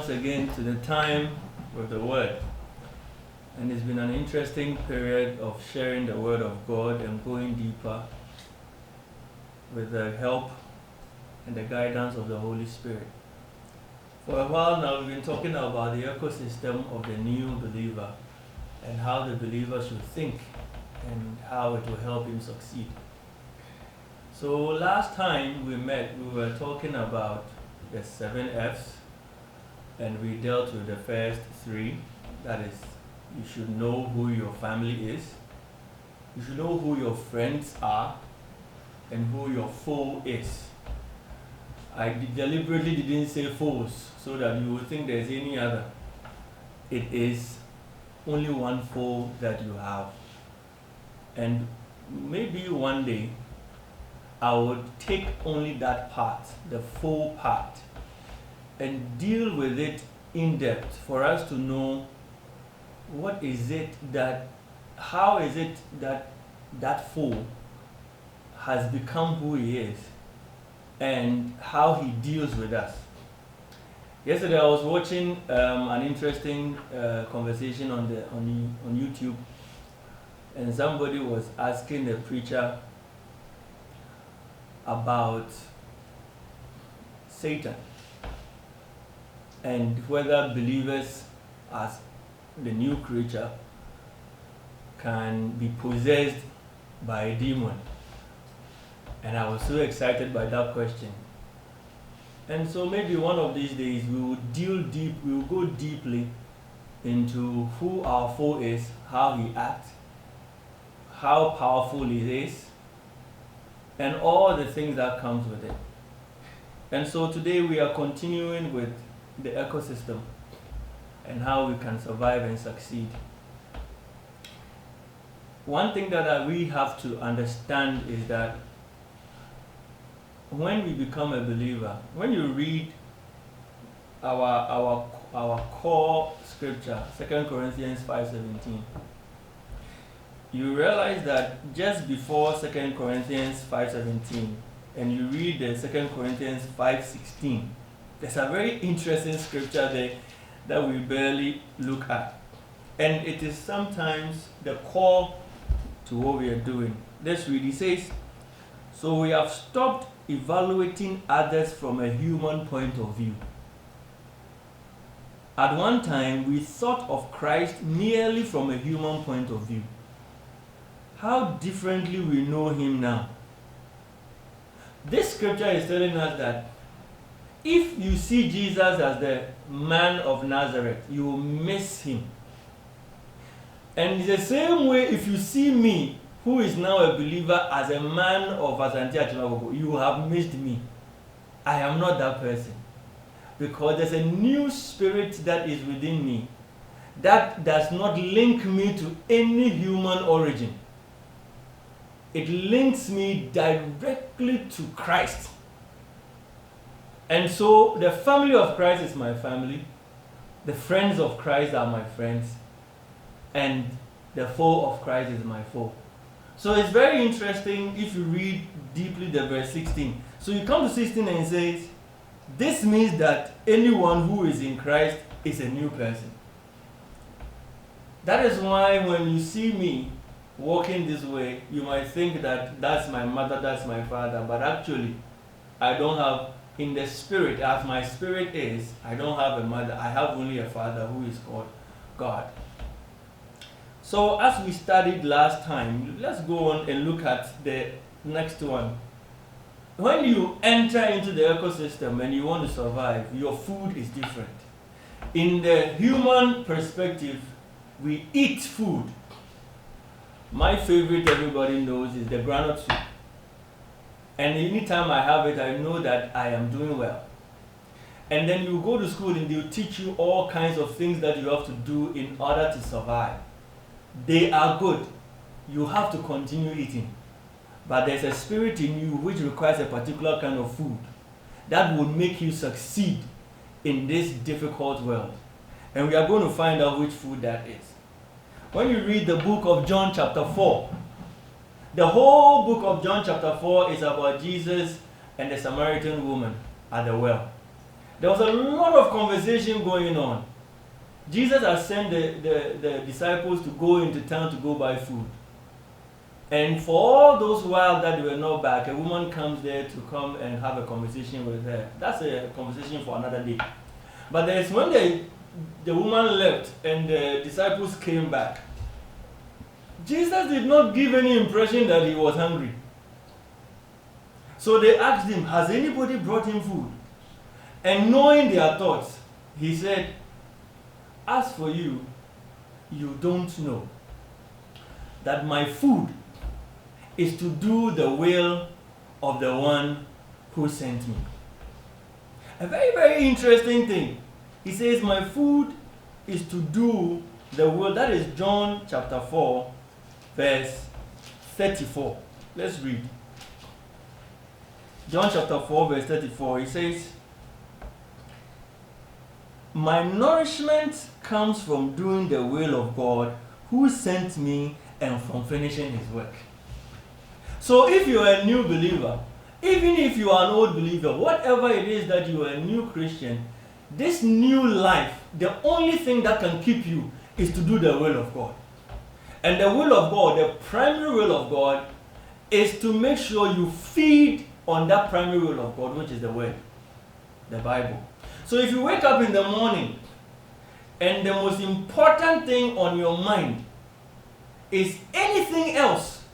once again to the time with the Word. And it's been an interesting period of sharing the Word of God and going deeper with the help and the guidance of the Holy Spirit. For a while now, we've been talking about the ecosystem of the new believer and how the believer should think and how it will help him succeed. So last time we met, we were talking about the 7 F's, and we dealt with the first 3. That is, you should know who your family is, you should know who your friends are, and who your foe is. I deliberately didn't say foes so that you would think there's any other. It is only one foe that you have. And maybe one day I would take only that part, the foe part, and deal with it in depth for us to know how is it that that foe has become who he is and how he deals with us. Yesterday I was watching an interesting conversation on YouTube, and somebody was asking the preacher about Satan and whether believers as the new creature can be possessed by a demon. And I was so excited by that question. And so maybe one of these days we will go deeply into who our foe is, how he acts, how powerful he is, and all the things that comes with it. And so today we are continuing with the ecosystem and how we can survive and succeed. One thing that we have to understand is that when we become a believer, when you read our core scripture, 2 Corinthians 5:17, you realize that just before 2 Corinthians 5:17, and you read the 2 Corinthians 5:16, there's a very interesting scripture there that we barely look at. And it is sometimes the core to what we are doing. Let's read. It says, "So we have stopped evaluating others from a human point of view. At one time, we thought of Christ merely from a human point of view. How differently we know him now." This scripture is telling us that if you see Jesus as the man of Nazareth, you will miss him. And in the same way, if you see me, who is now a believer, as a man of Asante Achimagogo, you have missed me. I am not that person. Because there's a new spirit that is within me that does not link me to any human origin. It links me directly to Christ. And so the family of Christ is my family, the friends of Christ are my friends, and the foe of Christ is my foe. So it's very interesting if you read deeply the verse 16. So you come to 16 and it says, "This means that anyone who is in Christ is a new person." That is why when you see me walking this way, you might think that that's my mother, that's my father, but actually I don't have, in the spirit, as my spirit is, I don't have a mother, I have only a father who is called God. So as we studied last time, let's go on and look at the next one. When you enter into the ecosystem and you want to survive, your food is different. In the human perspective, we eat food. My favorite, everybody knows, is the granite soup. And anytime I have it, I know that I am doing well. And then you go to school and they'll teach you all kinds of things that you have to do in order to survive. They are good. You have to continue eating. But there's a spirit in you which requires a particular kind of food that will make you succeed in this difficult world. And we are going to find out which food that is. When you read the book of John chapter 4, the whole book of John chapter 4 is about Jesus and the Samaritan woman at the well. There was a lot of conversation going on. Jesus had sent the disciples to go into town to go buy food. And for all those while that they were not back, a woman comes there to come and have a conversation with her. That's a conversation for another day. But there's when the woman left and the disciples came back, Jesus did not give any impression that he was hungry. So they asked him, has anybody brought him food? And knowing their thoughts, he said, as for you, you don't know that my food is to do the will of the one who sent me. A very, very interesting thing. He says, my food is to do the will. That is John chapter 4, verse 34. Let's read. John chapter 4, verse 34. He says, my nourishment comes from doing the will of God who sent me and from finishing his work. So if you are a new believer, even if you are an old believer, whatever it is that you are a new Christian, this new life, the only thing that can keep you is to do the will of God. And the will of God, the primary will of God, is to make sure you feed on that primary will of God, which is the Word, the Bible. So if you wake up in the morning and the most important thing on your mind is anything else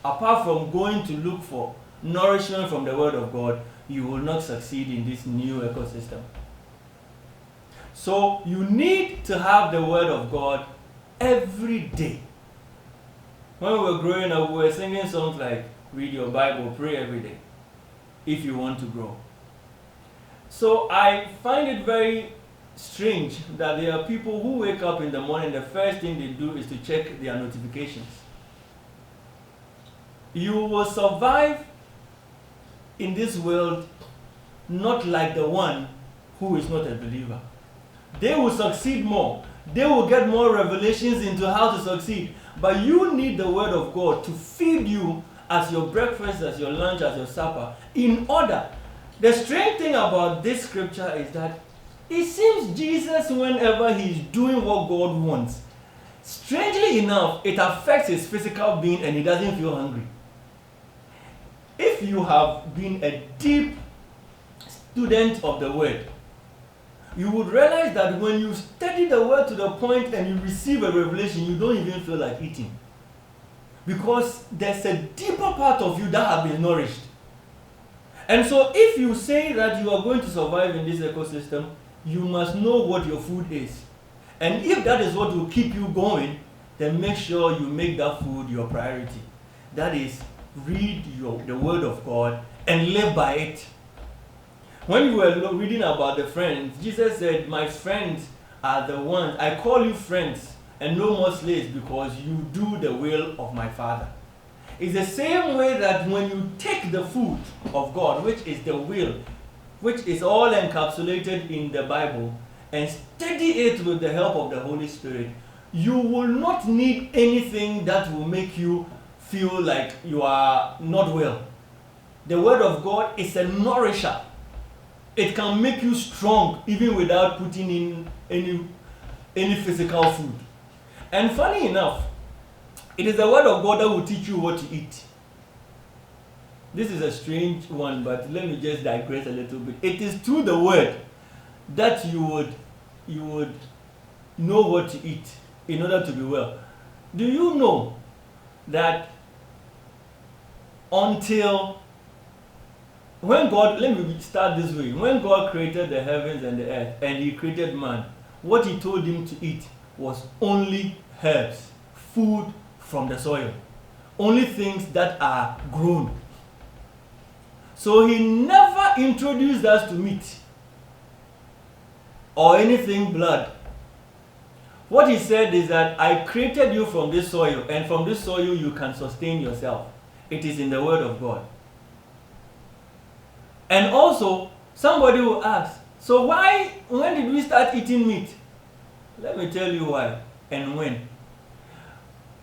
apart from going to look for nourishment from the Word of God, you will not succeed in this new ecosystem. So you need to have the Word of God every day. When we were growing up, we were singing songs like, read your Bible, pray every day, if you want to grow. So I find it very strange that there are people who wake up in the morning, the first thing they do is to check their notifications. You will survive in this world not like the one who is not a believer. They will succeed more. They will get more revelations into how to succeed. But you need the Word of God to feed you as your breakfast, as your lunch, as your supper, in order. The strange thing about this scripture is that it seems Jesus, whenever he's doing what God wants, strangely enough, it affects his physical being and he doesn't feel hungry. If you have been a deep student of the Word, you would realize that when you study the Word to the point and you receive a revelation, you don't even feel like eating. Because there's a deeper part of you that has been nourished. And so if you say that you are going to survive in this ecosystem, you must know what your food is. And if that is what will keep you going, then make sure you make that food your priority. That is, read the Word of God and live by it. When we were reading about the friends, Jesus said, my friends are the ones, I call you friends and no more slaves because you do the will of my Father. It's the same way that when you take the food of God, which is the will, which is all encapsulated in the Bible, and study it with the help of the Holy Spirit, you will not need anything that will make you feel like you are not well. The Word of God is a nourisher. It can make you strong even without putting in any physical food. And funny enough, it is the Word of God that will teach you what to eat. This is a strange one, but let me just digress a little bit. It is through the Word that you would know what to eat in order to be well. Do you know that until when God, let me start this way, when God created the heavens and the earth and he created man, what he told him to eat was only herbs, food from the soil, only things that are grown. So he never introduced us to meat or anything blood. What he said is that I created you from this soil, and from this soil you can sustain yourself. It is in the Word of God. And also, somebody will ask, so when did we start eating meat? Let me tell you why and when.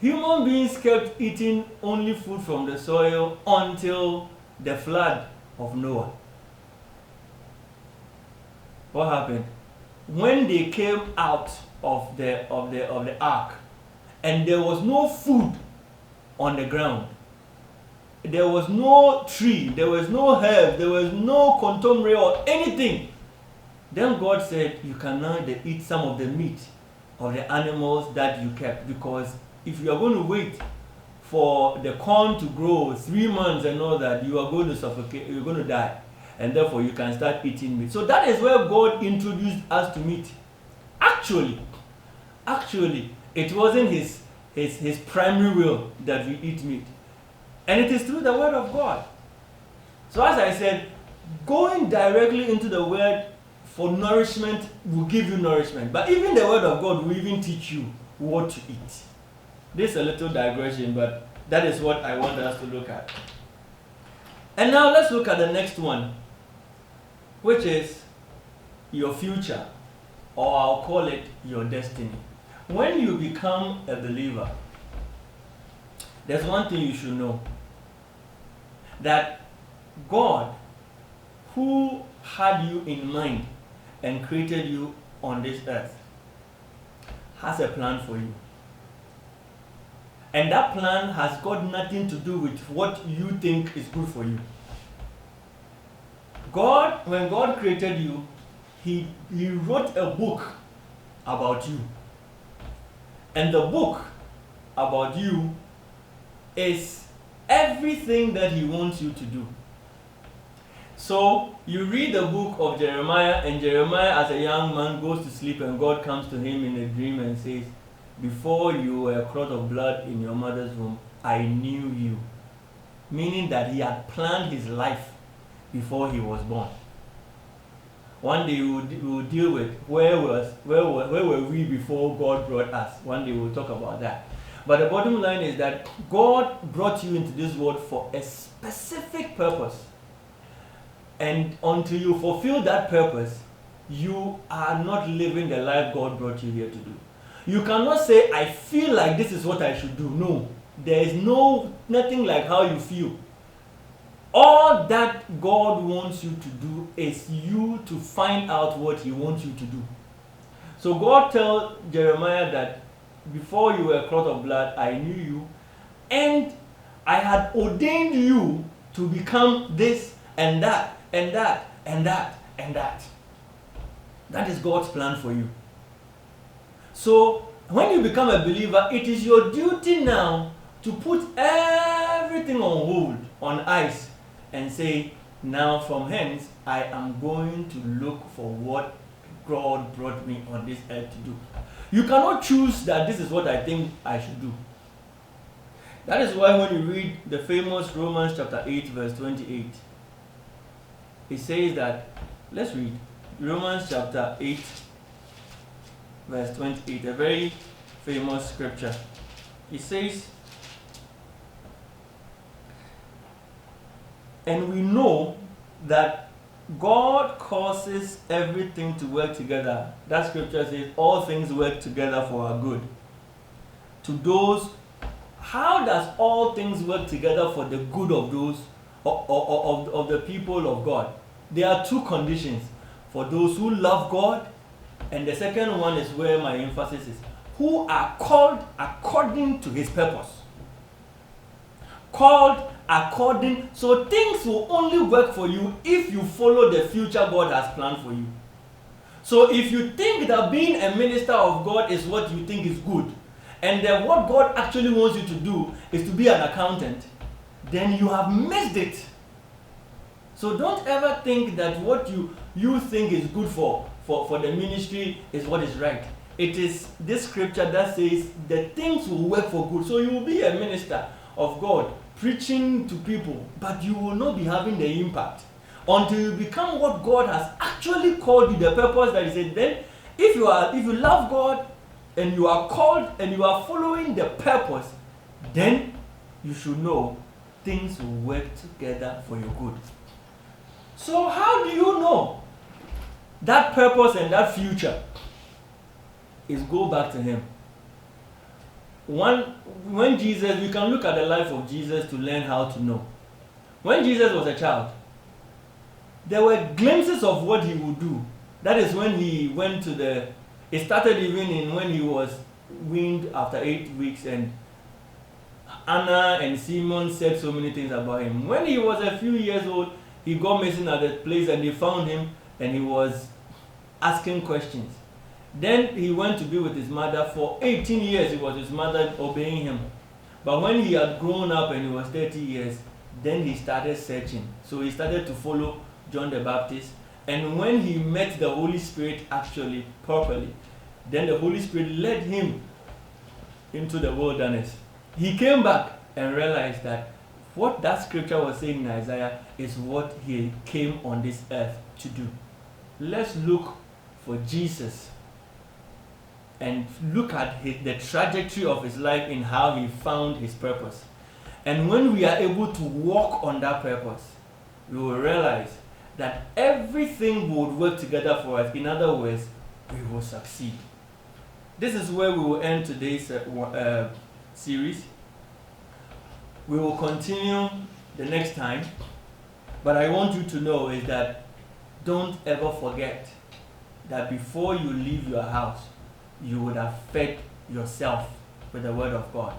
Human beings kept eating only food from the soil until the flood of Noah. what happened? When they came out of the ark, and there was no food on the ground, there was no tree, there was no herb, there was no contomere or anything. Then God said, you can now eat some of the meat of the animals that you kept, because if you are going to wait for the corn to grow 3 months and all that, you are going to suffocate, you're going to die, and therefore you can start eating meat. So that is where God introduced us to meat. Actually, it wasn't his primary will that we eat meat. And it is through the word of God. So as I said, going directly into the word for nourishment will give you nourishment. But even the word of God will even teach you what to eat. This is a little digression, but that is what I want us to look at. And now let's look at the next one, which is your future, or I'll call it your destiny. When you become a believer, there's one thing you should know. That God, who had you in mind and created you on this earth, has a plan for you. And that plan has got nothing to do with what you think is good for you. God, when God created you, He wrote a book about you. And the book about you is everything that He wants you to do. So you read the book of Jeremiah, and Jeremiah as a young man goes to sleep, and God comes to him in a dream and says, before you were a clot of blood in your mother's womb, I knew you. Meaning that He had planned his life before he was born. One day we will deal with where were we before God brought us. One day we'll talk about that. But the bottom line is that God brought you into this world for a specific purpose. And until you fulfill that purpose, you are not living the life God brought you here to do. You cannot say, I feel like this is what I should do. No. There is nothing like how you feel. All that God wants you to do is you to find out what He wants you to do. So God tells Jeremiah that before you were a clot of blood, I knew you, and I had ordained you to become this and that and that and that and that. That is God's plan for you. So when you become a believer, it is your duty now to put everything on hold, on ice, and say, now from hence, I am going to look for what God brought me on this earth to do. You cannot choose that this is what I think I should do. That is why when you read the famous Romans chapter 8 verse 28, it says that, let's read Romans chapter 8 verse 28, a very famous scripture. It says, and we know that God causes everything to work together. That scripture says all things work together for our good. To those, how does all things work together for the good of those, of the people of God? There are two conditions. For those who love God, and the second one is where my emphasis is, who are called according to His purpose. Called according, so things will only work for you if you follow the future God has planned for you. So if you think that being a minister of God is what you think is good, and then what God actually wants you to do is to be an accountant, then you have missed it. So don't ever think that what you think is good for the ministry is what is right. It is this scripture that says that things will work for good. So you will be a minister of God, preaching to people, but you will not be having the impact until you become what God has actually called you, the purpose that He said. Then if you love God and you are called and you are following the purpose, then you should know things will work together for your good. So how do you know that purpose and that future? Is go back to Him. When Jesus, we can look at the life of Jesus to learn how to know. When Jesus was a child, there were glimpses of what He would do, That is when he went to the. It started even in when he was weaned after 8 weeks, and Anna and Simon said so many things about him. When he was a few years old, he got missing at the place, and they found him, and he was asking questions. Then he went to be with his mother for 18 years. He was his mother obeying him. But when he had grown up and he was 30 years, then he started searching. So he started to follow John the Baptist. And when he met the Holy Spirit actually properly, then the Holy Spirit led him into the wilderness. He came back and realized that what that scripture was saying in Isaiah is what he came on this earth to do. Let's look for Jesus and look at the trajectory of his life in how he found his purpose. And when we are able to walk on that purpose, we will realize that everything would work together for us. In other words, we will succeed. This is where we will end today's series. We will continue the next time. But I want you to know is that don't ever forget that before you leave your house, you would have fed yourself with the Word of God.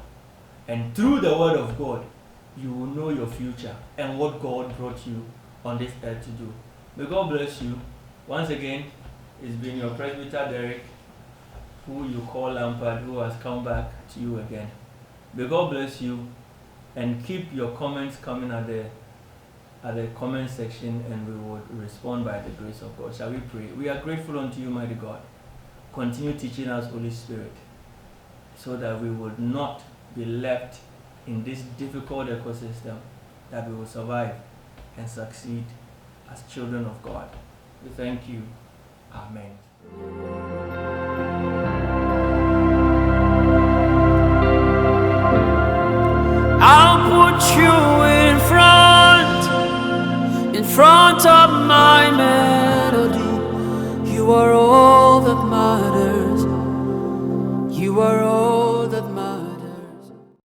And through the Word of God, you will know your future and what God brought you on this earth to do. May God bless you. Once again, it's been your Presbyter Derek, who you call Lampard, who has come back to you again. May God bless you, and keep your comments coming at the comment section, and we will respond by the grace of God. Shall we pray? We are grateful unto you, mighty God. Continue teaching us, Holy Spirit, so that we would not be left in this difficult ecosystem, that we will survive and succeed as children of God. We thank you. Amen. I'll put you in front of my melody. You are all that matters. You are all